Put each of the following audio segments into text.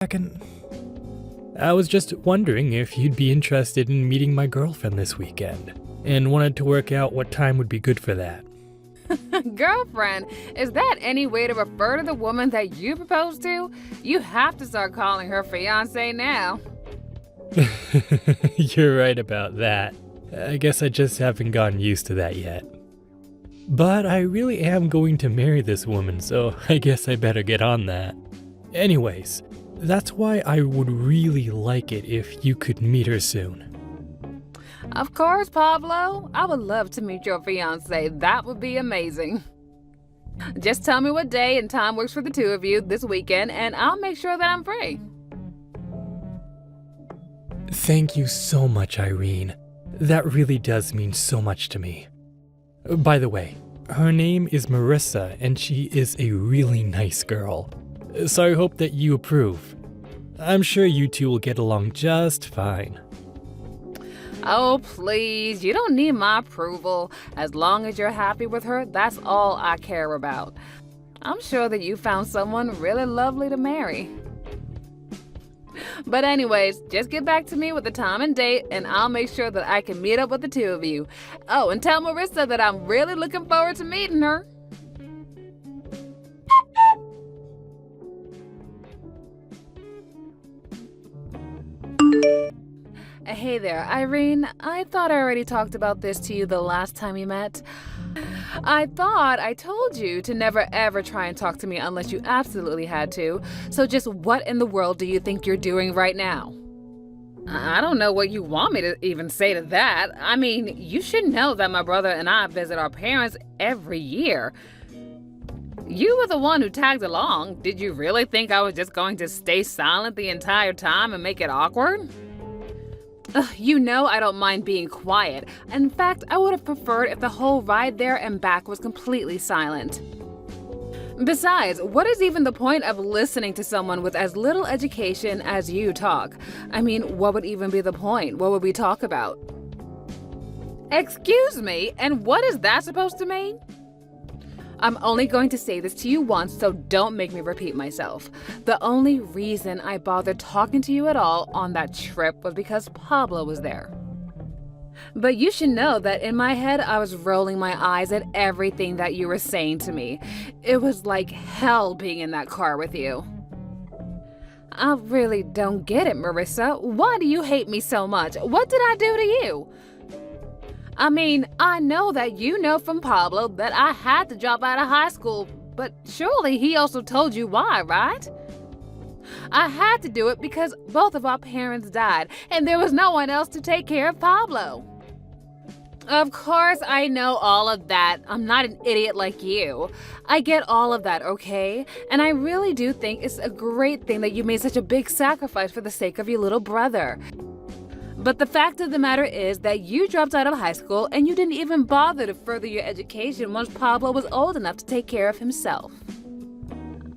Second, I was just wondering if you'd be interested in meeting my girlfriend this weekend, and wanted to work out what time would be good for that. Girlfriend? Is that any way to refer to the woman that you proposed to? You have to start calling her fiancé now. You're right about that. I guess I just haven't gotten used to that yet. But I really am going to marry this woman, so I guess I better get on that. Anyways, that's why I would really like it if you could meet her soon. Of course, Pablo. I would love to meet your fiancé. That would be amazing. Just tell me what day and time works for the two of you this weekend, and I'll make sure that I'm free. Thank you so much, Irene. That really does mean so much to me. By the way, her name is Marissa, and she is a really nice girl. So I hope that you approve. I'm sure you two will get along just fine. Oh, please, you don't need my approval. As long as you're happy with her, that's all I care about. I'm sure that you found someone really lovely to marry. But anyways, just get back to me with the time and date, and I'll make sure that I can meet up with the two of you. Oh, and tell Marissa that I'm really looking forward to meeting her. Hey there, Irene. I thought I already talked about this to you the last time we met. I thought I told you to never ever try and talk to me unless you absolutely had to. So just what in the world do you think you're doing right now? I don't know what you want me to even say to that. I mean, you should know that my brother and I visit our parents every year. You were the one who tagged along. Did you really think I was just going to stay silent the entire time and make it awkward? You know I don't mind being quiet. In fact, I would have preferred if the whole ride there and back was completely silent. Besides, what is even the point of listening to someone with as little education as you talk? I mean, what would even be the point? What would we talk about? Excuse me, and what is that supposed to mean? I'm only going to say this to you once, so don't make me repeat myself. The only reason I bothered talking to you at all on that trip was because Pablo was there. But you should know that in my head, I was rolling my eyes at everything that you were saying to me. It was like hell being in that car with you. I really don't get it, Marissa. Why do you hate me so much? What did I do to you? I mean, I know that you know from Pablo that I had to drop out of high school, but surely he also told you why, right? I had to do it because both of our parents died, and there was no one else to take care of Pablo. Of course, I know all of that. I'm not an idiot like you. I get all of that, okay? And I really do think it's a great thing that you made such a big sacrifice for the sake of your little brother. But the fact of the matter is that you dropped out of high school and you didn't even bother to further your education once Pablo was old enough to take care of himself.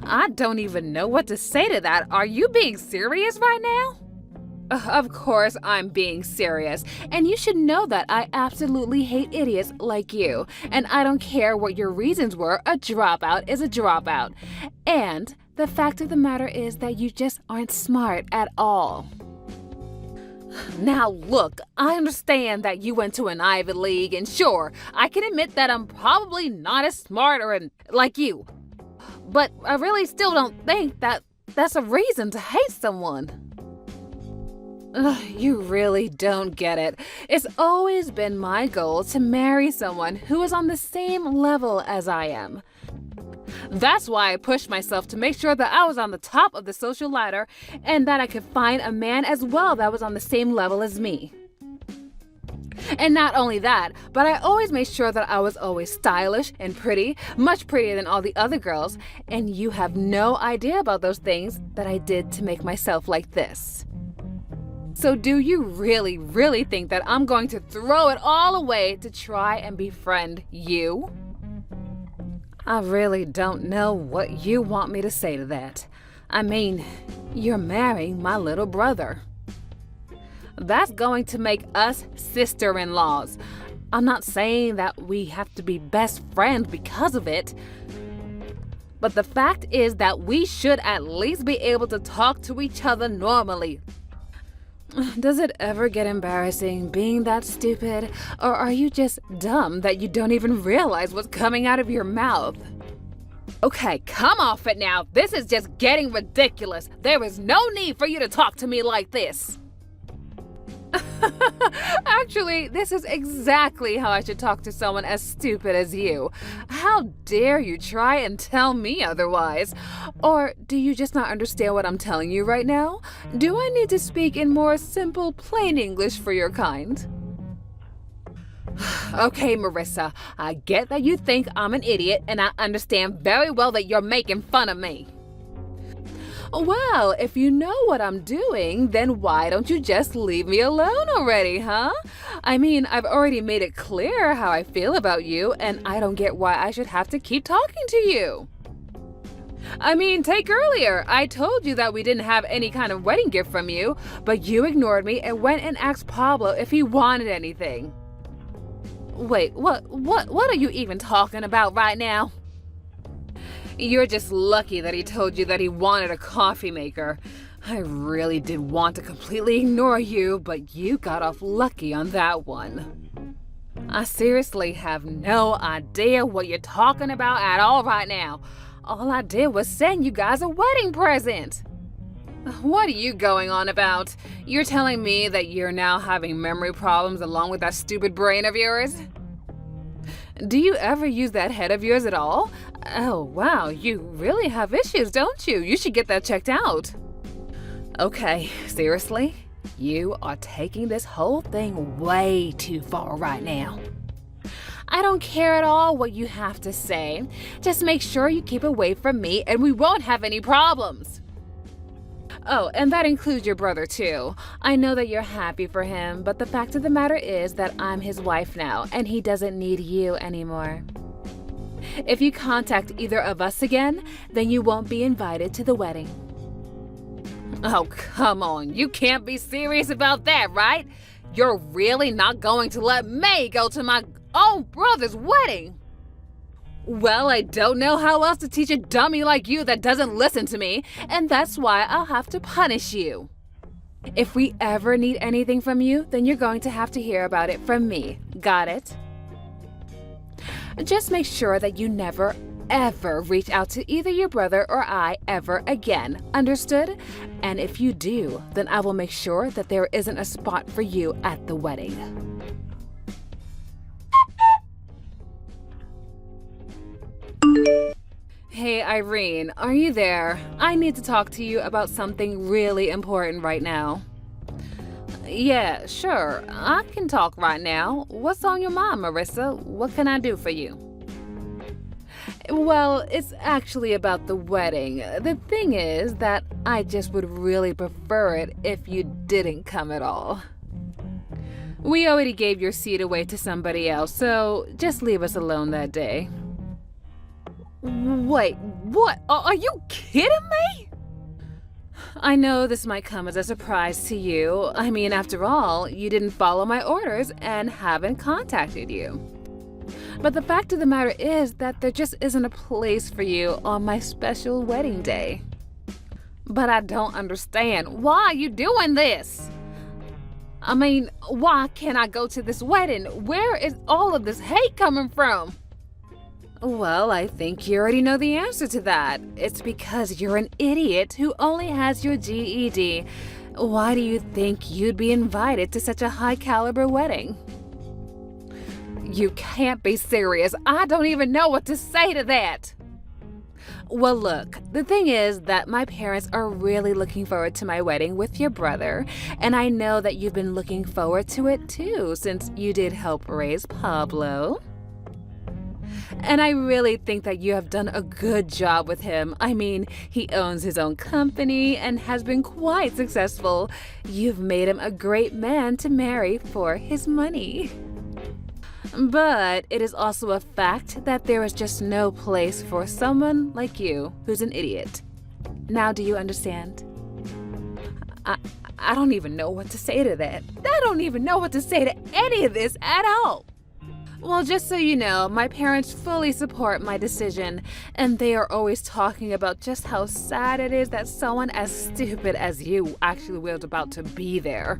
I don't even know what to say to that. Are you being serious right now? Of course I'm being serious, and you should know that I absolutely hate idiots like you, and I don't care what your reasons were, a dropout is a dropout. And the fact of the matter is that you just aren't smart at all. Now look, I understand that you went to an Ivy League, and sure, I can admit that I'm probably not as smart like you. But I really still don't think that that's a reason to hate someone. You really don't get it. It's always been my goal to marry someone who is on the same level as I am. That's why I pushed myself to make sure that I was on the top of the social ladder and that I could find a man as well that was on the same level as me. And not only that, but I always made sure that I was always stylish and pretty, much prettier than all the other girls, and you have no idea about those things that I did to make myself like this. So do you really, really think that I'm going to throw it all away to try and befriend you? I really don't know what you want me to say to that. I mean, you're marrying my little brother. That's going to make us sister-in-laws. I'm not saying that we have to be best friends because of it. But the fact is that we should at least be able to talk to each other normally. Does it ever get embarrassing being that stupid? Or are you just dumb that you don't even realize what's coming out of your mouth? Okay, come off it now. This is just getting ridiculous. There is no need for you to talk to me like this. Actually, this is exactly how I should talk to someone as stupid as you. How dare you try and tell me otherwise? Or do you just not understand what I'm telling you right now? Do I need to speak in more simple, plain English for your kind? Okay, Marissa, I get that you think I'm an idiot, and I understand very well that you're making fun of me. Well, if you know what I'm doing, then why don't you just leave me alone already, huh? I mean, I've already made it clear how I feel about you, and I don't get why I should have to keep talking to you. I mean, take earlier. I told you that we didn't have any kind of wedding gift from you, but you ignored me and went and asked Pablo if he wanted anything. Wait, what are you even talking about right now? You're just lucky that he told you that he wanted a coffee maker. I really did want to completely ignore you, but you got off lucky on that one. I seriously have no idea what you're talking about at all right now. All I did was send you guys a wedding present. What are you going on about? You're telling me that you're now having memory problems along with that stupid brain of yours? Do you ever use that head of yours at all? Oh, wow, you really have issues, don't you? You should get that checked out. Okay, seriously? You are taking this whole thing way too far right now. I don't care at all what you have to say. Just make sure you keep away from me and we won't have any problems. Oh, and that includes your brother too. I know that you're happy for him, but the fact of the matter is that I'm his wife now, and he doesn't need you anymore. If you contact either of us again, then you won't be invited to the wedding. Oh, come on. You can't be serious about that, right? You're really not going to let me go to my own brother's wedding? Well, I don't know how else to teach a dummy like you that doesn't listen to me, and that's why I'll have to punish you. If we ever need anything from you, then you're going to have to hear about it from me. Got it? Just make sure that you never, ever reach out to either your brother or I ever again. Understood? And if you do, then I will make sure that there isn't a spot for you at the wedding. Hey Irene, are you there? I need to talk to you about something really important right now. Yeah, sure, I can talk right now. What's on your mind, Marissa? What can I do for you? Well, it's actually about the wedding. The thing is that I just would really prefer it if you didn't come at all. We already gave your seat away to somebody else, so just leave us alone that day. Wait, what? Are you kidding me? I know this might come as a surprise to you. I mean, after all, you didn't follow my orders and haven't contacted you. But the fact of the matter is that there just isn't a place for you on my special wedding day. But I don't understand. Why are you doing this? I mean, why can't I go to this wedding? Where is all of this hate coming from? Well, I think you already know the answer to that. It's because you're an idiot who only has your GED. Why do you think you'd be invited to such a high-caliber wedding? You can't be serious. I don't even know what to say to that. Well, look, the thing is that my parents are really looking forward to my wedding with your brother, and I know that you've been looking forward to it too, since you did help raise Pablo. And I really think that you have done a good job with him. I mean, he owns his own company and has been quite successful. You've made him a great man to marry for his money. But it is also a fact that there is just no place for someone like you who's an idiot. Now, do you understand? I don't even know what to say to that. I don't even know what to say to any of this at all. Well, just so you know, my parents fully support my decision, and they are always talking about just how sad it is that someone as stupid as you actually was about to be there.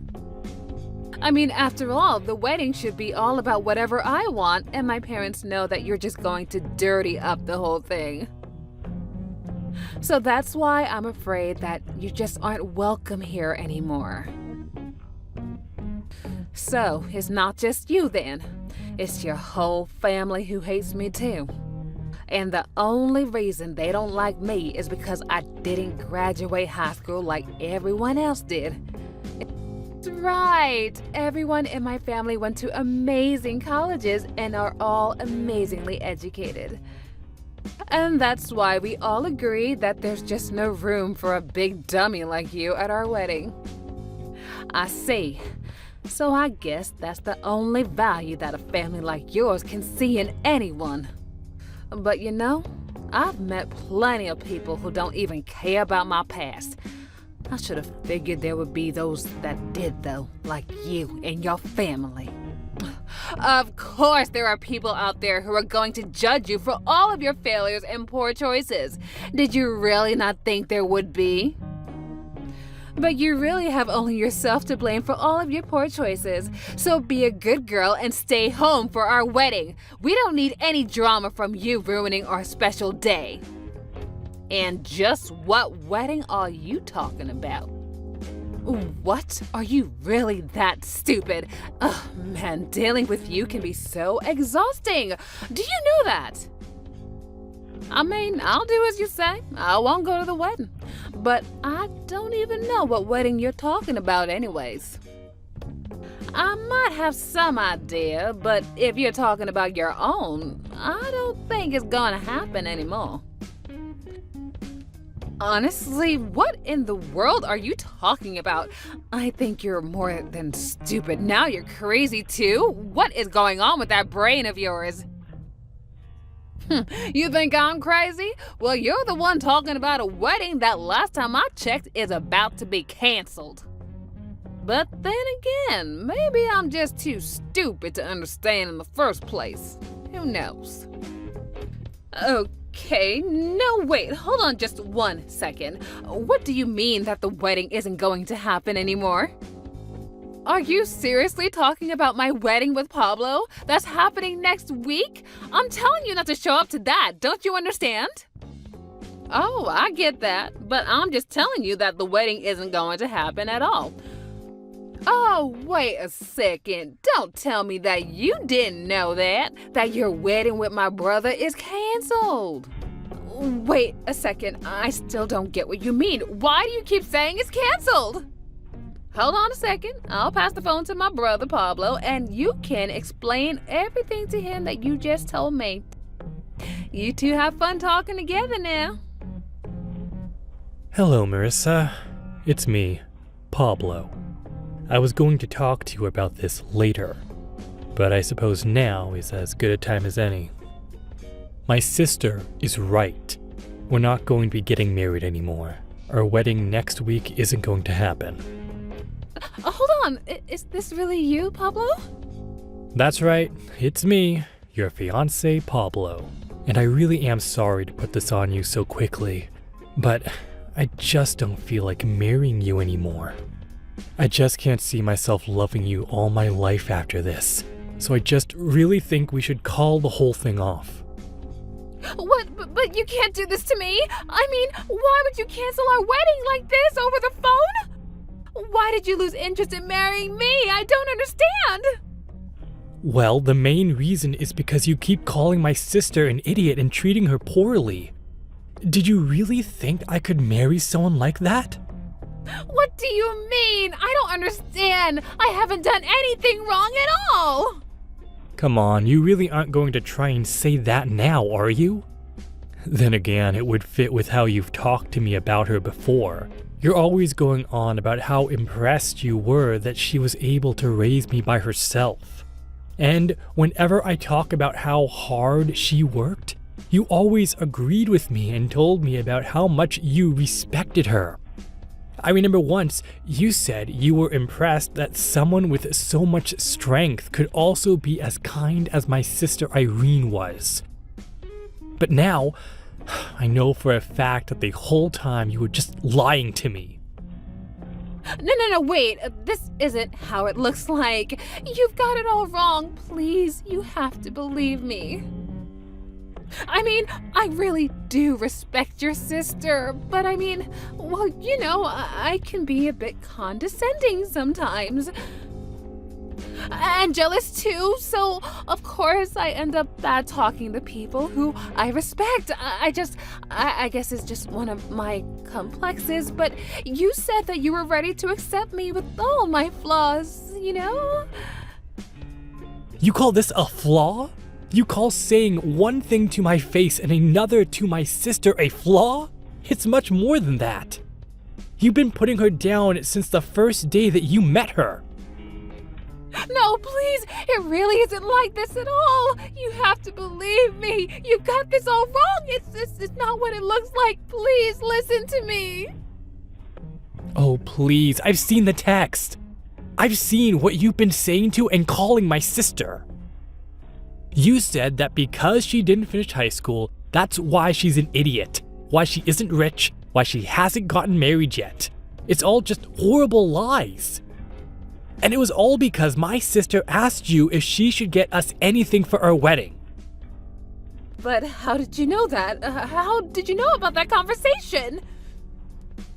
I mean, after all, the wedding should be all about whatever I want, and my parents know that you're just going to dirty up the whole thing. So that's why I'm afraid that you just aren't welcome here anymore. So, it's not just you then. It's your whole family who hates me too. And the only reason they don't like me is because I didn't graduate high school like everyone else did. That's right. Everyone in my family went to amazing colleges and are all amazingly educated. And that's why we all agree that there's just no room for a big dummy like you at our wedding. I see. So I guess that's the only value that a family like yours can see in anyone. But you know, I've met plenty of people who don't even care about my past. I should have figured there would be those that did though, like you and your family. Of course there are people out there who are going to judge you for all of your failures and poor choices. Did you really not think there would be? But you really have only yourself to blame for all of your poor choices. So be a good girl and stay home for our wedding. We don't need any drama from you ruining our special day. And just what wedding are you talking about? What? Are you really that stupid? Oh man, dealing with you can be so exhausting. Do you know that? I mean, I'll do as you say. I won't go to the wedding. But I don't even know what wedding you're talking about anyways. I might have some idea, but if you're talking about your own, I don't think it's gonna happen anymore. Honestly, what in the world are you talking about? I think you're more than stupid. Now you're crazy too? What is going on with that brain of yours? You think I'm crazy? Well, you're the one talking about a wedding that last time I checked is about to be canceled. But then again, maybe I'm just too stupid to understand in the first place. Who knows? Okay, no wait, hold on just 1 second. What do you mean that the wedding isn't going to happen anymore? Are you seriously talking about my wedding with Pablo? That's happening next week? I'm telling you not to show up to that, don't you understand? Oh, I get that, but I'm just telling you that the wedding isn't going to happen at all. Oh, wait a second. Don't tell me that you didn't know that your wedding with my brother is canceled. Wait a second, I still don't get what you mean. Why do you keep saying it's canceled? Hold on a second. I'll pass the phone to my brother, Pablo, and you can explain everything to him that you just told me. You two have fun talking together now. Hello, Marissa. It's me, Pablo. I was going to talk to you about this later, but I suppose now is as good a time as any. My sister is right. We're not going to be getting married anymore. Our wedding next week isn't going to happen. Hold on, is this really you, Pablo? That's right, it's me, your fiancé Pablo. And I really am sorry to put this on you so quickly, but I just don't feel like marrying you anymore. I just can't see myself loving you all my life after this, so I just really think we should call the whole thing off. What? But you can't do this to me! I mean, why would you cancel our wedding like this over the phone? Why did you lose interest in marrying me? I don't understand! Well, the main reason is because you keep calling my sister an idiot and treating her poorly. Did you really think I could marry someone like that? What do you mean? I don't understand. I haven't done anything wrong at all. Come on, you really aren't going to try and say that now, are you? Then again, it would fit with how you've talked to me about her before. You're always going on about how impressed you were that she was able to raise me by herself. And whenever I talk about how hard she worked, you always agreed with me and told me about how much you respected her. I remember once you said you were impressed that someone with so much strength could also be as kind as my sister Irene was. But now, I know for a fact that the whole time you were just lying to me. No, wait. This isn't how it looks like. You've got it all wrong. Please, you have to believe me. I mean, I really do respect your sister, but I mean, well, you know, I can be a bit condescending sometimes. And jealous too, so of course I end up bad talking the people who I respect. I guess it's just one of my complexes, but you said that you were ready to accept me with all my flaws, you know? You call this a flaw? You call saying one thing to my face and another to my sister a flaw? It's much more than that. You've been putting her down since the first day that you met her. No, please, it really isn't like this at all. You have to believe me. You got this all wrong. It's not what it looks like. Please listen to me. Oh, please, I've seen the text. I've seen what you've been saying to and calling my sister. You said that because she didn't finish high school, that's why she's an idiot, why she isn't rich, why she hasn't gotten married yet. It's all just horrible lies. And it was all because my sister asked you if she should get us anything for our wedding. But how did you know that? How did you know about that conversation?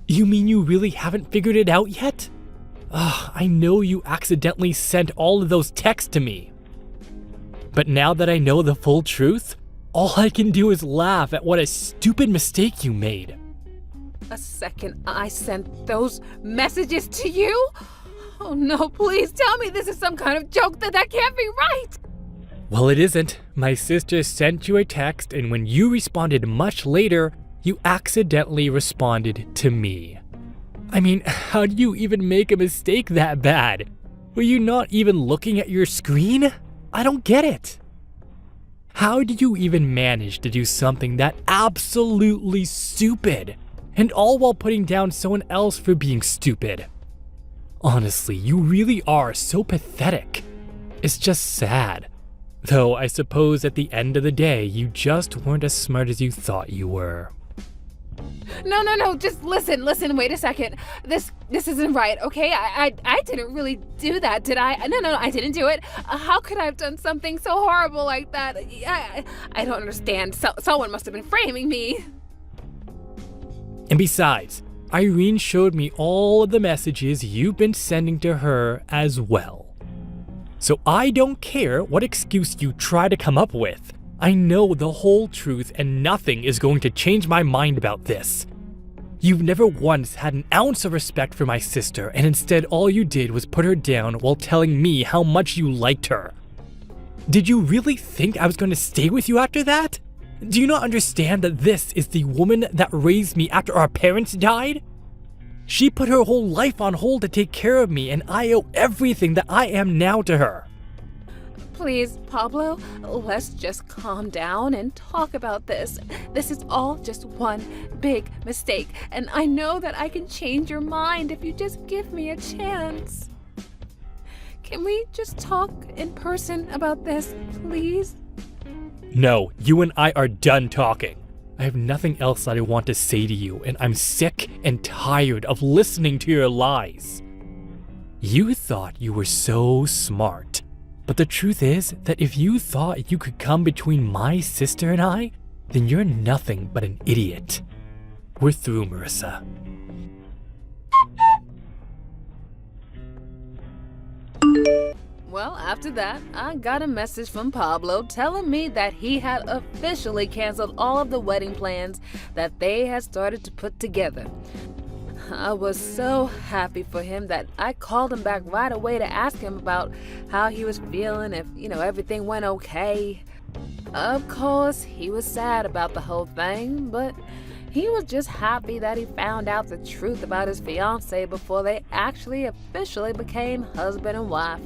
You mean you really haven't figured it out yet? I know you accidentally sent all of those texts to me. But now that I know the full truth, all I can do is laugh at what a stupid mistake you made. A second I sent those messages to you? Oh no, please tell me this is some kind of joke. That can't be right. Well, it isn't. My sister sent you a text, and when you responded much later, you accidentally responded to me. I mean, how do you even make a mistake that bad? Were you not even looking at your screen? I don't get it. How did you even manage to do something that absolutely stupid? And all while putting down someone else for being stupid? Honestly, you really are so pathetic. It's just sad. Though I suppose at the end of the day, you just weren't as smart as you thought you were. No, just listen, wait a second. This isn't right, okay? I didn't really do that, did I? No, I didn't do it. How could I have done something so horrible like that? I don't understand. Someone must have been framing me. And besides, Irene showed me all of the messages you've been sending to her as well. So I don't care what excuse you try to come up with. I know the whole truth and nothing is going to change my mind about this. You've never once had an ounce of respect for my sister, and instead all you did was put her down while telling me how much you liked her. Did you really think I was going to stay with you after that? Do you not understand that this is the woman that raised me after our parents died? She put her whole life on hold to take care of me, and I owe everything that I am now to her. Please, Pablo, let's just calm down and talk about this. This is all just one big mistake, and I know that I can change your mind if you just give me a chance. Can we just talk in person about this, please? No, you and I are done talking. I have nothing else that I want to say to you, and I'm sick and tired of listening to your lies. You thought you were so smart. But the truth is that if you thought you could come between my sister and I, then you're nothing but an idiot. We're through, Marissa. Well, after that, I got a message from Pablo telling me that he had officially canceled all of the wedding plans that they had started to put together. I was so happy for him that I called him back right away to ask him about how he was feeling, if, everything went okay. Of course, he was sad about the whole thing, but he was just happy that he found out the truth about his fiancée before they actually officially became husband and wife.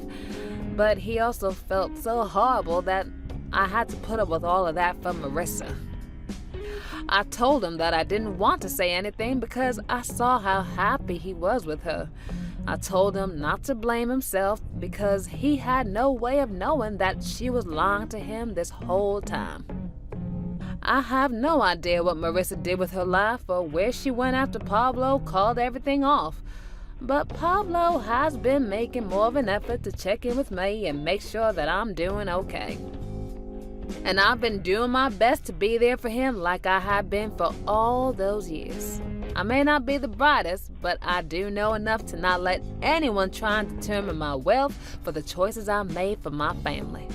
But he also felt so horrible that I had to put up with all of that for Marissa. I told him that I didn't want to say anything because I saw how happy he was with her. I told him not to blame himself because he had no way of knowing that she was lying to him this whole time. I have no idea what Marissa did with her life or where she went after Pablo called everything off. But Pablo has been making more of an effort to check in with me and make sure that I'm doing okay. And I've been doing my best to be there for him like I have been for all those years. I may not be the brightest, but I do know enough to not let anyone try and determine my wealth for the choices I made for my family.